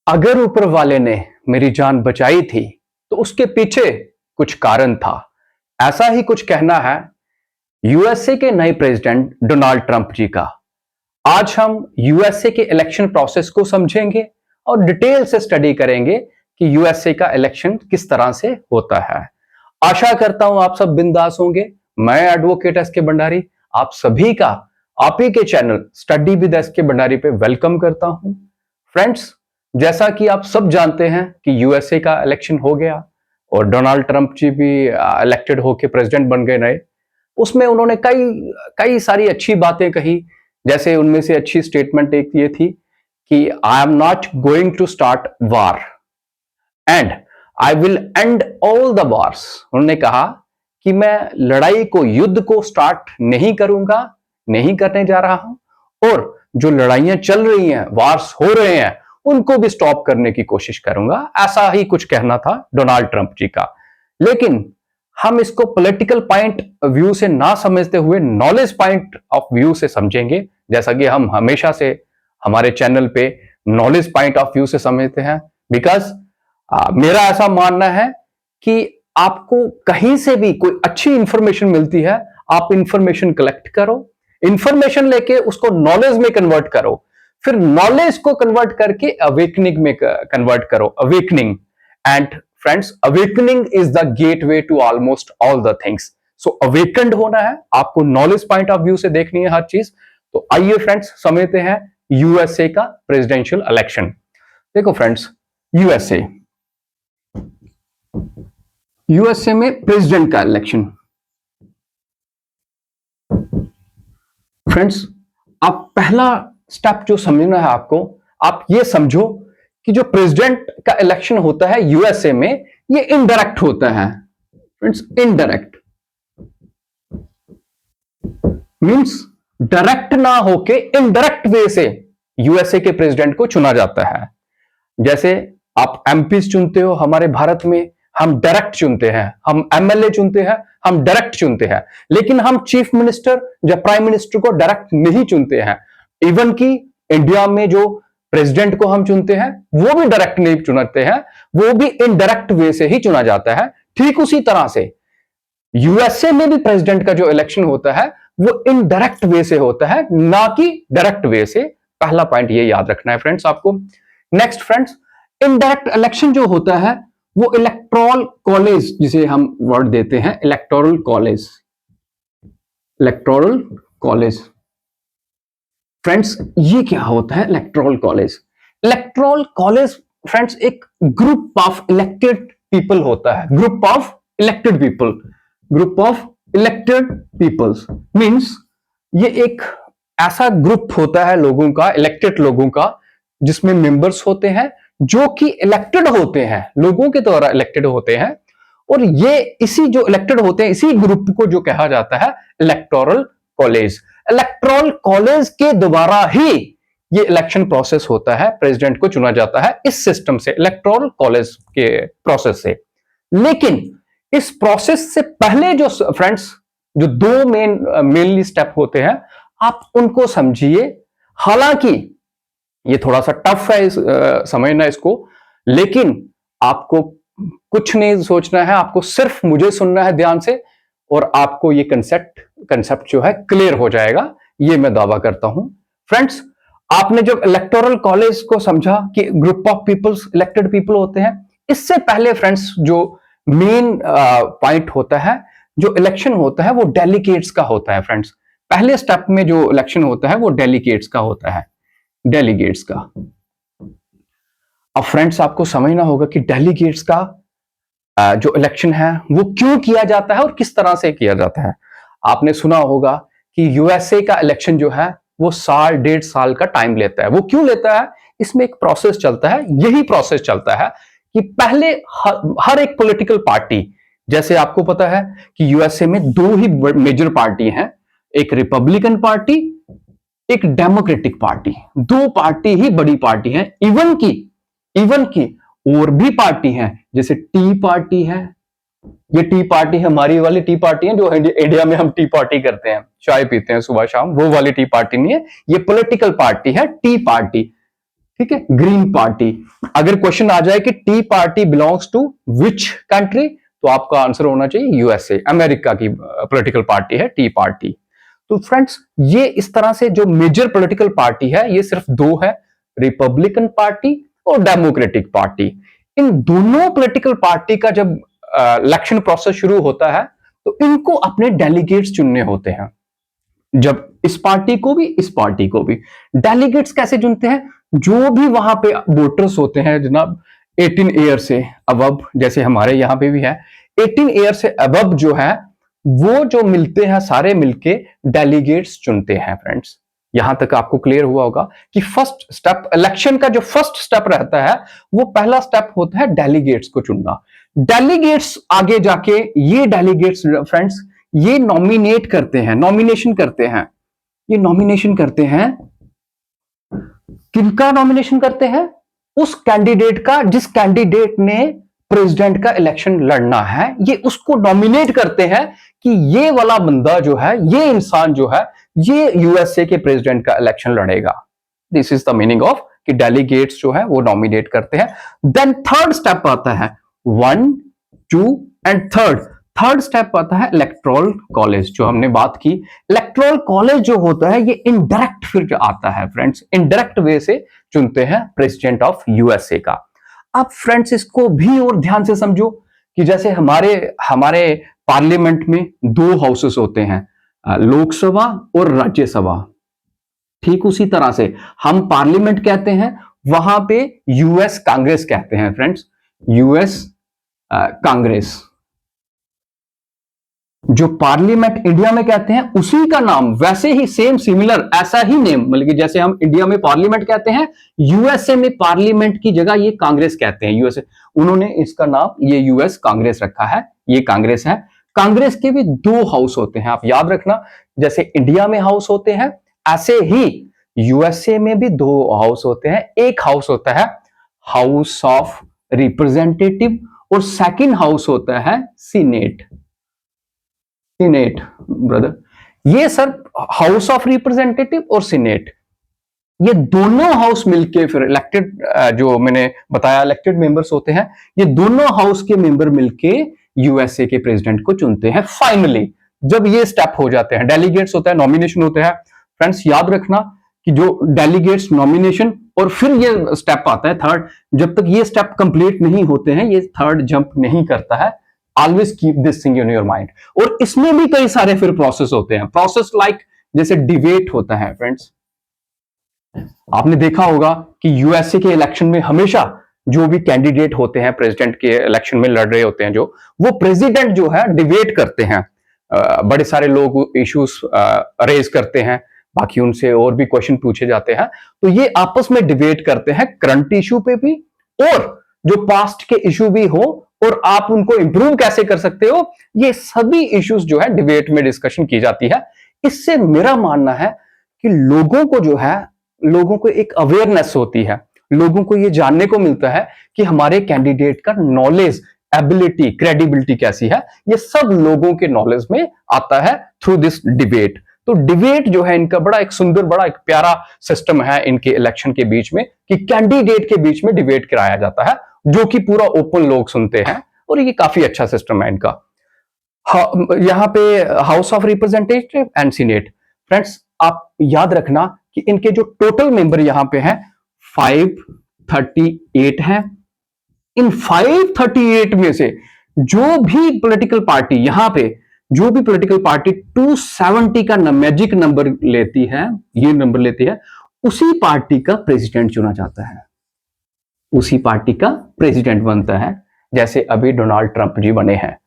अगर ऊपर वाले ने मेरी जान बचाई थी तो उसके पीछे कुछ कारण था। ऐसा ही कुछ कहना है यूएसए के नए प्रेसिडेंट डोनाल्ड ट्रंप जी का। आज हम यूएसए के इलेक्शन प्रोसेस को समझेंगे और डिटेल से स्टडी करेंगे कि यूएसए का इलेक्शन किस तरह से होता है। आशा करता हूं आप सब बिंदास होंगे। मैं एडवोकेट एस के भंडारी आप सभी का आप ही के चैनल स्टडी विद एस के भंडारी पे वेलकम करता हूं। फ्रेंड्स, जैसा कि आप सब जानते हैं कि यूएसए का इलेक्शन हो गया और डोनाल्ड ट्रंप जी भी इलेक्टेड होकर प्रेसिडेंट बन गए नए। उसमें उन्होंने कई कई सारी अच्छी बातें कही। जैसे उनमें से अच्छी स्टेटमेंट एक ये थी कि I am not going to start war and I will end all the wars. उन्होंने कहा कि मैं लड़ाई को, युद्ध को स्टार्ट नहीं करूंगा, नहीं करने जा रहा हूं, और जो लड़ाइयां चल रही हैं, वार्स हो रहे हैं, उनको भी स्टॉप करने की कोशिश करूंगा। ऐसा ही कुछ कहना था डोनाल्ड ट्रंप जी का। लेकिन हम इसको पॉलिटिकल पॉइंट व्यू से ना समझते हुए नॉलेज पॉइंट ऑफ व्यू से समझेंगे, जैसा कि हम हमेशा से हमारे चैनल पे नॉलेज पॉइंट ऑफ व्यू से समझते हैं। बिकॉज मेरा ऐसा मानना है कि आपको कहीं से भी कोई अच्छी इंफॉर्मेशन मिलती है, आप इंफॉर्मेशन कलेक्ट करो, इंफॉर्मेशन लेके उसको नॉलेज में कन्वर्ट करो, फिर नॉलेज को कन्वर्ट करके अवेकनिंग में कन्वर्ट करो। Awakening, and friends, awakening is the gateway to almost all the things. So awakened होना है, आपको नॉलेज पॉइंट ऑफ व्यू से देखनी है हर चीज। तो आइए फ्रेंड्स समझते हैं यूएसए का प्रेसिडेंशियल इलेक्शन। देखो फ्रेंड्स, यूएसए में प्रेसिडेंट का इलेक्शन। फ्रेंड्स, आप पहला स्टेप जो समझना है आपको, आप ये समझो कि जो प्रेसिडेंट का इलेक्शन होता है यूएसए में, ये इनडायरेक्ट होता है। फ्रेंड्स, इनडायरेक्ट मींस डायरेक्ट ना होके इनडायरेक्ट वे से यूएसए के प्रेसिडेंट को चुना जाता है। जैसे आप एमपी चुनते हो, हमारे भारत में हम डायरेक्ट चुनते हैं, हम एमएलए चुनते हैं, हम डायरेक्ट चुनते हैं। लेकिन हम चीफ मिनिस्टर या प्राइम मिनिस्टर को डायरेक्ट नहीं चुनते हैं। इवन कि इंडिया में जो प्रेसिडेंट को हम चुनते हैं वो भी डायरेक्ट नहीं चुनते हैं, वो भी इनडायरेक्ट वे से ही चुना जाता है। ठीक उसी तरह से यूएसए में भी प्रेसिडेंट का जो इलेक्शन होता है वो इनडायरेक्ट वे से होता है, ना कि डायरेक्ट वे से। पहला पॉइंट ये याद रखना है फ्रेंड्स आपको। नेक्स्ट फ्रेंड्स, इनडायरेक्ट इलेक्शन जो होता है वो इलेक्टोरल कॉलेज, जिसे हम वर्ड देते हैं electoral college. Electoral college friends, ये क्या होता है electoral college? Electoral college friends एक ग्रुप ऑफ इलेक्टेड पीपल होता है। Group of elected people, group of elected peoples means ये एक ऐसा ग्रुप होता है लोगों का, इलेक्टेड लोगों का, जिसमें मेंबर्स होते हैं जो कि इलेक्टेड होते हैं, लोगों के द्वारा इलेक्टेड होते हैं। और ये इसी जो इलेक्टेड होते हैं, इसी ग्रुप को जो कहा जाता है इलेक्टोरल कॉलेज। इलेक्टोरल कॉलेज के द्वारा ही ये इलेक्शन प्रोसेस होता है, प्रेसिडेंट को चुना जाता है इस सिस्टम से, इलेक्टोरल कॉलेज के प्रोसेस से। लेकिन इस प्रोसेस से पहले जो फ्रेंड्स जो दो मेनली स्टेप होते हैं, आप उनको समझिए। हालांकि ये थोड़ा सा टफ है समझना इसको, लेकिन आपको कुछ नहीं सोचना है, आपको सिर्फ मुझे सुनना है ध्यान से, और आपको ये कंसेप्ट जो है क्लियर हो जाएगा, ये मैं दावा करता हूं। फ्रेंड्स, आपने जब इलेक्टोरल कॉलेज को समझा कि group of peoples, elected people होते हैं, इससे पहले फ्रेंड्स जो मेन पॉइंट होता है, जो इलेक्शन होता है वो डेलीगेट्स का होता है। फ्रेंड्स, पहले स्टेप में जो इलेक्शन होता है वो डेलीगेट्स का होता है, डेलीगेट्स का। अब फ्रेंड्स, आपको समझना होगा कि डेलीगेट्स का जो इलेक्शन है वो क्यों किया जाता है और किस तरह से किया जाता है। आपने सुना होगा कि यूएसए का इलेक्शन जो है वो साल, 1.5 साल का टाइम लेता है। वो क्यों लेता है? इसमें एक प्रोसेस चलता है, यही प्रोसेस चलता है कि पहले हर एक पॉलिटिकल पार्टी, जैसे आपको पता है कि यूएसए में दो ही मेजर पार्टी हैं, एक रिपब्लिकन पार्टी, एक डेमोक्रेटिक पार्टी। दो पार्टी ही बड़ी पार्टी हैं। इवन की और भी पार्टी हैं, जैसे टी पार्टी है। ये टी पार्टी हमारी वाली टी पार्टी है जो इंडिया में हम टी पार्टी करते हैं, चाय पीते हैं सुबह शाम, वो वाली टी पार्टी नहीं है, ये पॉलिटिकल पार्टी है टी पार्टी। ठीक है, ग्रीन पार्टी। अगर क्वेश्चन आ जाए कि Tea Party belongs to which country, तो आपका आंसर होना चाहिए यूएसए, अमेरिका की पॉलिटिकल पार्टी है टी पार्टी। तो फ्रेंड्स, ये इस तरह से जो मेजर पॉलिटिकल पार्टी है ये सिर्फ दो है, रिपब्लिकन पार्टी और डेमोक्रेटिक पार्टी। इन दोनों पॉलिटिकल पार्टी का जब इलेक्शन प्रोसेस शुरू होता है तो इनको अपने डेलीगेट्स चुनने होते हैं। जब इस पार्टी को भी इस पार्टी को भी डेलीगेट्स कैसे चुनते हैं, जो भी वहां पे वोटर्स होते हैं जनाब 18 ईयर से अबव, जैसे हमारे यहां पे भी है 18 ईयर से अबव जो है वो जो मिलते हैं सारे मिलके डेलीगेट्स चुनते हैं। फ्रेंड्स, यहां तक आपको क्लियर हुआ होगा कि फर्स्ट स्टेप, इलेक्शन का जो फर्स्ट स्टेप रहता है वो पहला स्टेप होता है डेलीगेट्स को चुनना। डेलीगेट्स आगे जाके ये डेलीगेट्स फ्रेंड्स ये नॉमिनेट करते हैं, नॉमिनेशन करते हैं, ये नॉमिनेशन करते हैं, किनका नॉमिनेशन करते हैं? उस कैंडिडेट का जिस कैंडिडेट ने प्रेसिडेंट का इलेक्शन लड़ना है, ये उसको नॉमिनेट करते हैं कि ये वाला बंदा जो है, ये इंसान जो है, ये यूएसए के प्रेसिडेंट का इलेक्शन लड़ेगा। This is the meaning of कि डेलीगेट्स जो है वो नॉमिनेट करते हैं। देन थर्ड स्टेप आता है 1, 2 एंड थर्ड स्टेप आता है इलेक्टोरल कॉलेज, जो हमने बात की। इलेक्टोरल कॉलेज जो होता है ये इनडायरेक्ट फिर आता है फ्रेंड्स, इनडायरेक्ट वे से चुनते हैं प्रेसिडेंट ऑफ यूएसए का। अब फ्रेंड्स इसको भी और ध्यान से समझो कि जैसे हमारे पार्लियामेंट में दो हाउसेस होते हैं, लोकसभा और राज्यसभा। ठीक उसी तरह से हम पार्लियामेंट कहते हैं, वहां पे यूएस कांग्रेस कहते हैं फ्रेंड्स, यूएस कांग्रेस। जो पार्लियामेंट इंडिया में कहते हैं उसी का नाम वैसे ही सेम सिमिलर ऐसा ही नेम, मतलब कि जैसे हम इंडिया में पार्लियामेंट कहते हैं, यूएसए में पार्लियामेंट की जगह ये कांग्रेस कहते हैं। यूएसए उन्होंने इसका नाम ये यूएस कांग्रेस रखा है, ये कांग्रेस है। कांग्रेस के भी दो हाउस होते हैं, आप याद रखना, जैसे इंडिया में हाउस होते हैं ऐसे ही यूएसए में भी दो हाउस होते हैं। एक हाउस होता है हाउस ऑफ रिप्रेजेंटेटिव और सेकंड हाउस होता है सीनेट। सीनेट ब्रदर, ये सर हाउस ऑफ रिप्रेजेंटेटिव और सीनेट, ये दोनों हाउस मिलके फिर इलेक्टेड, जो मैंने बताया इलेक्टेड मेंबर्स होते हैं, ये दोनों हाउस के मेंबर मिलके यूएसए के प्रेसिडेंट को चुनते हैं। फाइनली जब ये स्टेप हो जाते हैं, डेलीगेट्स होता है, नॉमिनेशन होता है। फ्रेंड्स याद रखना कि जो डेलीगेट्स, नॉमिनेशन और फिर ये स्टेप आता है थर्ड, जब तक ये स्टेप कंप्लीट नहीं होते हैं ये थर्ड जंप नहीं करता है। Always keep this thing in your mind. और इसमें भी कई सारे फिर प्रोसेस होते हैं, प्रोसेस लाइक जैसे डिबेट होता है। फ्रेंड्स आपने देखा होगा कि यूएसए के इलेक्शन में हमेशा जो भी कैंडिडेट होते हैं प्रेसिडेंट के इलेक्शन में लड़ रहे होते हैं, जो वो प्रेसिडेंट जो है डिबेट करते हैं, बड़े सारे लोग इश्यूज रेज करते हैं, बाकी उनसे और भी क्वेश्चन पूछे जाते हैं, तो ये आपस में डिबेट करते हैं करंट इशू पे भी और जो पास्ट के इशू भी हो, और आप उनको इंप्रूव कैसे कर सकते हो, ये सभी इश्यूज जो है डिबेट में डिस्कशन की जाती है। इससे मेरा मानना है कि लोगों को जो है, लोगों को एक अवेयरनेस होती है, लोगों को ये जानने को मिलता है कि हमारे कैंडिडेट का नॉलेज, एबिलिटी, क्रेडिबिलिटी कैसी है, ये सब लोगों के नॉलेज में आता है थ्रू दिस डिबेट। तो डिबेट जो है इनका बड़ा एक सुंदर, बड़ा एक प्यारा सिस्टम है इनके इलेक्शन के बीच में, कि कैंडिडेट के बीच में डिबेट कराया जाता है, जो कि पूरा ओपन लोग सुनते हैं, और ये काफी अच्छा सिस्टम है इनका। यहां पे house of representative and senate, friends आप याद रखना कि इनके जो टोटल मेंबर यहां पे हैं 538 हैं। इन 538 में से जो भी पॉलिटिकल पार्टी, यहां पे जो भी पॉलिटिकल पार्टी 270 का मैजिक नंबर लेती है, ये नंबर लेती है, उसी पार्टी का प्रेसिडेंट चुना जाता है, उसी पार्टी का प्रेसिडेंट बनता है, जैसे अभी डोनाल्ड ट्रंप जी बने हैं।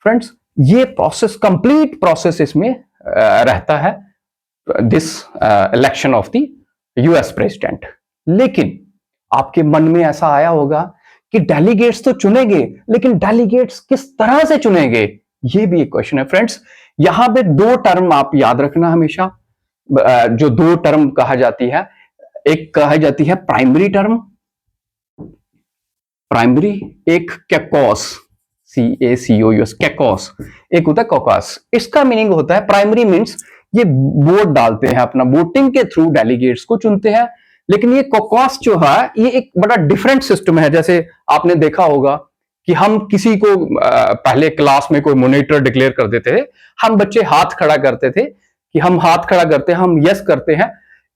फ्रेंड्स ये प्रोसेस, कंप्लीट प्रोसेस इसमें रहता है, this election of the US president. लेकिन आपके मन में ऐसा आया होगा कि डेलीगेट्स तो चुनेंगे, लेकिन डेलीगेट्स किस तरह से चुनेंगे, ये भी एक क्वेश्चन है। फ्रेंड्स यहां पे दो टर्म आप याद रखना हमेशा, जो दो टर्म कहा जाती है, एक कहा जाती है प्राइमरी टर्म, प्राइमरी, एक कैकॉस, CACOUS, कैकॉस, एक होता है कॉकस। इसका मीनिंग होता है, प्राइमरी मींस ये वोट डालते हैं, अपना वोटिंग के थ्रू डेलीगेट्स को चुनते हैं। लेकिन ये कॉकॉस जो है ये एक बड़ा डिफरेंट सिस्टम है। जैसे आपने देखा होगा कि हम किसी को पहले क्लास में कोई मॉनिटर डिक्लेयर कर देते थे, हम बच्चे हाथ खड़ा करते थे कि हम हाथ खड़ा करते हैं, हम यस करते हैं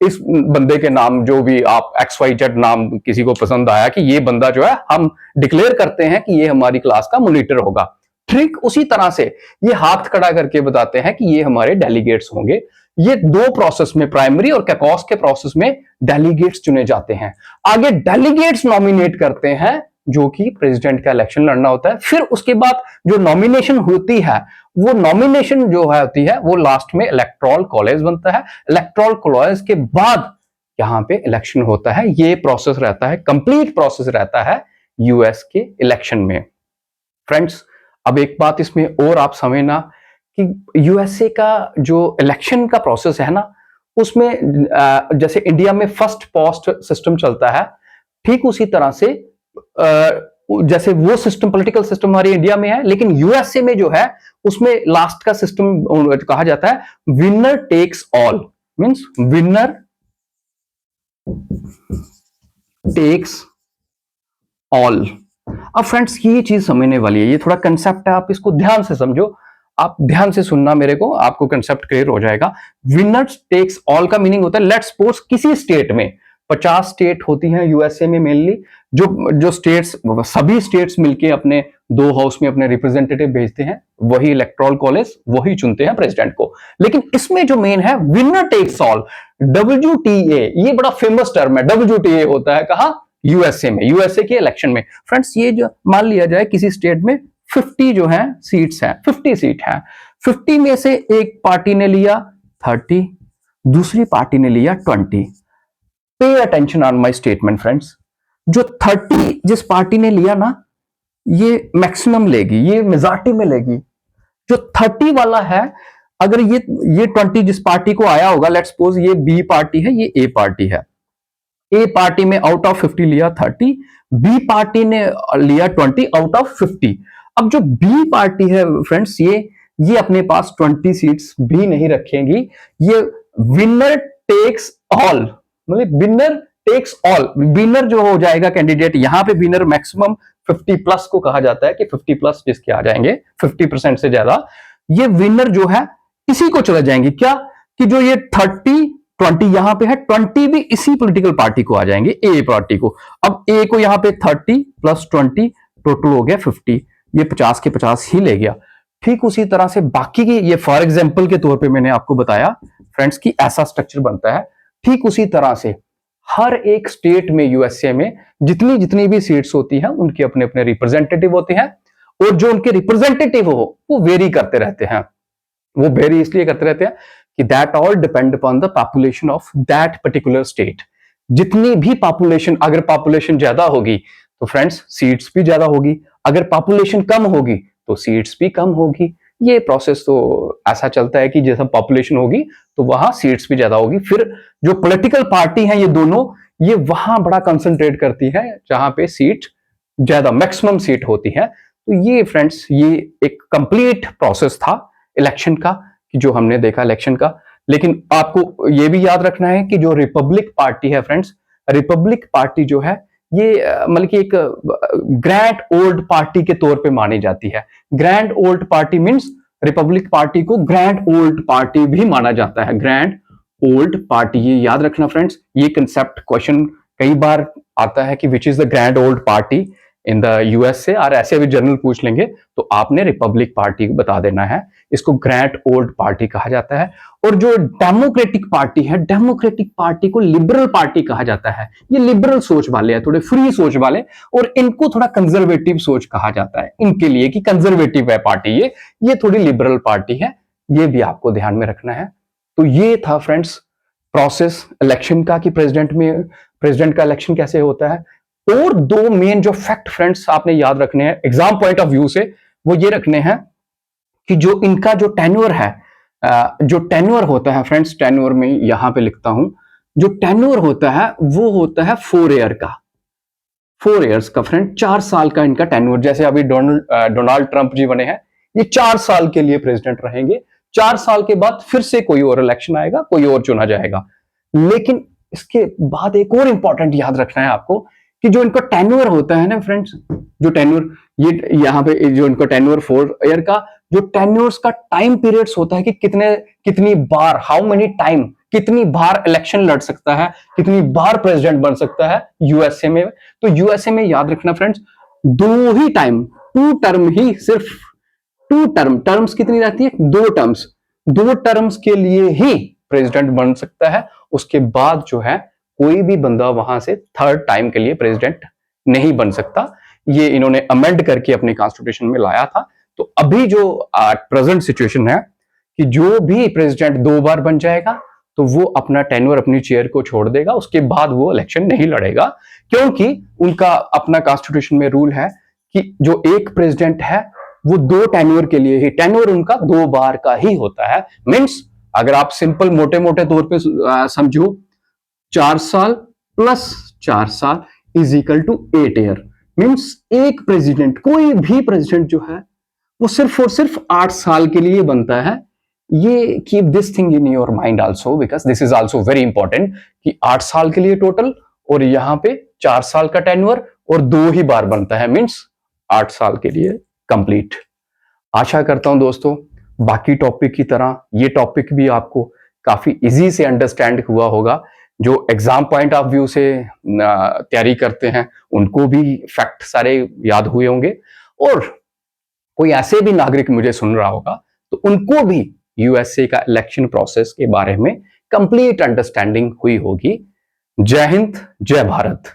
इस बंदे के नाम, जो भी आप XYZ नाम किसी को पसंद आया कि ये बंदा जो है, हम डिक्लेयर करते हैं कि ये हमारी क्लास का मॉनिटर होगा। ठीक उसी तरह से ये हाथ खड़ा करके बताते हैं कि ये हमारे डेलीगेट्स होंगे। ये दो प्रोसेस में, प्राइमरी और कैकॉस के प्रोसेस में डेलीगेट्स चुने जाते हैं। आगे डेलीगेट्स नॉमिनेट करते हैं, जो कि प्रेसिडेंट का इलेक्शन लड़ना होता है। फिर उसके बाद जो नॉमिनेशन होती है, वो नॉमिनेशन जो है होती है, वो लास्ट में इलेक्टोरल कॉलेज बनता है। इलेक्टोरल कॉलेज के बाद यहां पे इलेक्शन होता है। ये प्रोसेस रहता है, कंप्लीट प्रोसेस रहता है यूएस के इलेक्शन में। फ्रेंड्स, अब एक बात इसमें और आप समझना कि यूएसए का जो इलेक्शन का प्रोसेस है ना, उसमें जैसे इंडिया में फर्स्ट पास्ट सिस्टम चलता है, ठीक उसी तरह से जैसे वो सिस्टम, पॉलिटिकल सिस्टम हमारे इंडिया में है, लेकिन यूएसए में जो है उसमें लास्ट का सिस्टम कहा जाता है winner takes all, means winner takes all. अब फ्रेंड्स ये चीज समझने वाली है, ये थोड़ा कंसेप्ट है, आप इसको ध्यान से समझो, आप ध्यान से सुनना मेरे को, आपको कंसेप्ट क्लियर हो जाएगा। विनर टेक्स ऑल का मीनिंग होता है, लेट्स सपोज किसी स्टेट में 50 स्टेट होती हैं यूएसए में मेनली, जो स्टेट्स, सभी स्टेट्स मिलके अपने दो हाउस में अपने रिप्रेजेंटेटिव भेजते हैं, वही इलेक्टोरल कॉलेज वही चुनते हैं प्रेसिडेंट को। लेकिन इसमें जो मेन है विनर टेक्स ऑल, WTA, ये बड़ा फेमस टर्म है। WTA होता है कहां? यूएसए में, यूएसए के इलेक्शन में। फ्रेंड्स, ये जो मान लिया जाए किसी स्टेट में 50 जो है सीट्स हैं, 50 सीट हैं, 50 में से एक पार्टी ने लिया 30, दूसरी पार्टी ने लिया 20। Pay attention on my statement friends, जो 30 जिस पार्टी ने लिया ना, ये मैक्सिमम लेगी, ये मेजॉरिटी में लेगी। जो 30 वाला है, अगर ये 20 जिस पार्टी को आया होगा, लेट्स सपोज ये बी पार्टी है, ये ए पार्टी है, ए पार्टी में आउट ऑफ 50 लिया 30, बी पार्टी ने लिया 20 आउट ऑफ 50। अब जो बी पार्टी है फ्रेंड्स, ये अपने पास 20 सीट्स भी नहीं रखेंगी, ये विनर टेक्स ऑल, मतलब विनर टेक्स ऑल, विनर जो हो जाएगा कैंडिडेट, यहां पे विनर मैक्सिमम 50 प्लस को कहा जाता है कि 50 प्लस जिसके आ जाएंगे 50% से ज्यादा, ये विनर जो है इसी को चले जाएंगे। क्या कि जो ये 30 20 यहां पे है, 20 भी इसी पॉलिटिकल पार्टी को आ जाएंगे, ए पार्टी को। अब ए को यहां पे 30 प्लस 20 टोटल हो गया 50, ये 50 के 50 ही ले गया। ठीक उसी तरह से बाकी की, ये फॉर एग्जांपल के तौर पे मैंने आपको बताया फ्रेंड्स कि ऐसा स्ट्रक्चर बनता है। ठीक उसी तरह से हर एक स्टेट में यूएसए में जितनी जितनी भी सीट्स होती हैं, उनके अपने अपने रिप्रेजेंटेटिव होते हैं, और जो उनके रिप्रेजेंटेटिव हो वो वेरी करते रहते हैं। वो वेरी इसलिए करते रहते हैं कि that all depend upon the population of that particular state. जितनी भी पॉपुलेशन, अगर पॉपुलेशन ज्यादा होगी तो फ्रेंड्स सीट्स भी ज्यादा होगी, अगर पॉपुलेशन कम होगी तो सीट्स भी कम होगी। ये प्रोसेस तो ऐसा चलता है कि जैसा पॉपुलेशन होगी तो वहां सीट्स भी ज्यादा होगी। फिर जो पॉलिटिकल पार्टी हैं ये दोनों, ये वहां बड़ा कंसंट्रेट करती है जहां पे सीट ज्यादा, मैक्सिमम सीट होती है। तो ये फ्रेंड्स, ये एक कंप्लीट प्रोसेस था इलेक्शन का, जो हमने देखा इलेक्शन का। लेकिन आपको ये भी याद रखना है कि जो रिपब्लिक पार्टी है फ्रेंड्स, रिपब्लिक पार्टी जो है ये मतलब कि एक ग्रैंड ओल्ड पार्टी के तौर पे मानी जाती है। Grand old party means Republic party को ग्रैंड ओल्ड पार्टी भी माना जाता है, ग्रैंड ओल्ड पार्टी। ये याद रखना फ्रेंड्स, ये कंसेप्ट क्वेश्चन कई बार आता है कि which is the grand old party in the USA, और ऐसे भी जर्नल पूछ लेंगे तो आपने रिपब्लिक पार्टी बता देना है, इसको ग्रैंड ओल्ड पार्टी कहा जाता है। और जो डेमोक्रेटिक पार्टी है, डेमोक्रेटिक पार्टी को लिबरल पार्टी कहा जाता है। ये लिबरल सोच वाले हैं, थोड़े फ्री सोच वाले, और इनको थोड़ा कंजर्वेटिव सोच कहा जाता है इनके लिए, कि कंजर्वेटिव है पार्टी ये थोड़ी लिबरल पार्टी है। ये भी आपको ध्यान में रखना है। तो ये था फ्रेंड्स प्रोसेस इलेक्शन का, कि प्रेसिडेंट का इलेक्शन कैसे होता है। और दो मेन जो फैक्ट फ्रेंड्स आपने याद रखने हैं एग्जाम पॉइंट ऑफ व्यू से, वो ये रखने हैं कि जो इनका जो टेन्योर है, जो टेन्योर होता है फ्रेंड्स, टेन्योर में यहां पे लिखता हूं, जो टेन्योर होता है वो होता है 4 ईयर का, 4 इयर्स का फ्रेंड, 4 साल का इनका टेन्योर। जैसे अभी डोनाल्ड ट्रंप जी बने हैं, ये 4 साल के लिए प्रेसिडेंट रहेंगे। 4 साल के बाद फिर से कोई और इलेक्शन आएगा, कोई और चुना जाएगा। लेकिन इसके बाद एक और इंपॉर्टेंट याद रखना है आपको कि जो इनका टेन्योर होता है ना फ्रेंड्स, जो टेन्योर, ये यहाँ पे जो इनका टेन्योर 4 ईयर का जो टेन्योर्स का टाइम पीरियड्स होता है कि कितनी बार, हाउ मेनी टाइम, कितनी बार इलेक्शन लड़ सकता है, कितनी बार प्रेसिडेंट बन सकता है यूएसए में। तो यूएसए में याद रखना फ्रेंड्स, 2 ही टाइम, 2 टर्म ही, सिर्फ 2 टर्म, टर्म्स कितनी रहती है, 2 टर्म्स, 2 टर्म्स के लिए ही प्रेसिडेंट बन सकता है। उसके बाद जो है कोई भी बंदा वहां से 3rd टाइम के लिए प्रेसिडेंट नहीं बन सकता। ये इन्होंने अमेंड करके अपने कॉन्स्टिट्यूशन में लाया था। तो अभी जो प्रेजेंट सिचुएशन है कि जो भी प्रेसिडेंट 2 बार बन जाएगा तो वो अपना टेन्योर, अपनी चेयर को छोड़ देगा, उसके बाद वो इलेक्शन नहीं लड़ेगा, क्योंकि उनका अपना कॉन्स्टिट्यूशन में रूल है कि जो एक प्रेसिडेंट है वो 2 टेन्योर के लिए ही, टेन्योर उनका 2 बार का ही होता है। मीन्स अगर आप सिंपल मोटे मोटे तौर पे समझो, 4 साल प्लस 4 साल is equal to 8 year. Means एक प्रेसिडेंट, कोई भी प्रेसिडेंट जो है वो सिर्फ और सिर्फ 8 साल के लिए बनता है। ये keep this thing in your mind also, because this is also very important कि 8 साल के लिए टोटल, और यहाँ पे 4 साल का टेन्योर और 2 ही बार बनता है, मीन्स 8 साल के लिए कंप्लीट। आशा करता हूं दोस्तों बाकी टॉपिक की तरह ये टॉपिक भी आपको काफी इजी से अंडरस्टैंड हुआ होगा। जो एग्जाम पॉइंट ऑफ व्यू से तैयारी करते हैं उनको भी फैक्ट सारे याद हुए होंगे, और कोई ऐसे भी नागरिक मुझे सुन रहा होगा तो उनको भी यूएसए का इलेक्शन प्रोसेस के बारे में कंप्लीट अंडरस्टैंडिंग हुई होगी। जय हिंद, जय भारत।